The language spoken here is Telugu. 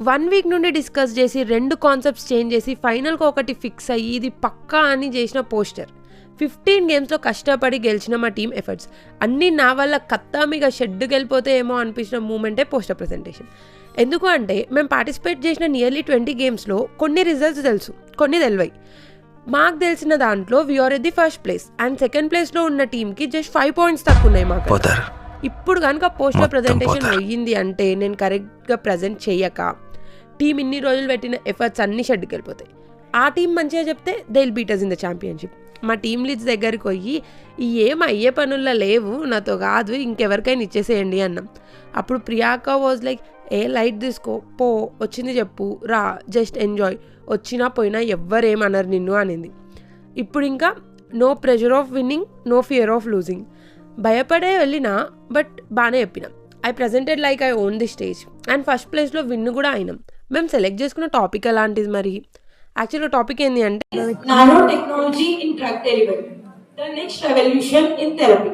1 వీక్ నుండి డిస్కస్ చేసి 2 కాన్సెప్ట్స్ చేంజ్ చేసి ఫైనల్గా ఒకటి ఫిక్స్ అయ్యి ఇది పక్కా అని చేసిన పోస్టర్. 15 గేమ్స్లో కష్టపడి గెలిచిన మా టీమ్ ఎఫర్ట్స్ అన్నీ నా వల్ల కత్తామిగా షెడ్డుకి వెళ్ళిపోతే ఏమో అనిపించిన మూమెంటే పోస్టర్ ప్రజెంటేషన్. ఎందుకు అంటే మేము పార్టిసిపేట్ చేసిన నియర్లీ 20 గేమ్స్లో కొన్ని రిజల్ట్స్ తెలుసు, కొన్ని తెలివాయి. మాకు తెలిసిన దాంట్లో we are at the first place and second ప్లేస్లో ఉన్న టీంకి జస్ట్ 5 పాయింట్స్ తక్కువ ఉన్నాయి మాకు. ఇప్పుడు కనుక పోస్టర్ ప్రజెంటేషన్ అయ్యింది అంటే నేను కరెక్ట్గా ప్రజెంట్ చేయక టీం ఇన్ని రోజులు పెట్టిన ఎఫర్ట్స్ అన్ని షెడ్కి వెళ్ళిపోతాయి. ఆ టీం మంచిగా చెప్తే they will beat us in the championship. మా టీమ్ లీడ్స్ దగ్గరికి పోయి ఏం అయ్యే పనుల్లో లేవు, నాతో కాదు, ఇంకెవరికైనా ఇచ్చేసేయండి అన్నాం. అప్పుడు ప్రియాంక వాజ్ లైక్, లైట్ తీసుకో, పో, వచ్చింది చెప్పు, రా, జస్ట్ ఎంజాయ్, వచ్చినా పోయినా ఎవ్వరేమన్నారు నిన్ను అనింది. ఇప్పుడు ఇంకా no pressure of winning, no fear of losing. భయపడే వెళ్ళినా బట్ బాగానే చెప్పినాం. I presented like I own the stage and first ప్లేస్లో విన్ కూడా అయినాం. మేము సెలెక్ట్ చేసుకున్న టాపిక్ ఎలాంటిది మరి? యాక్చువల్గా టాపిక్ ఏంటి అంటే nano technology in drug delivery, the next revolution in therapy.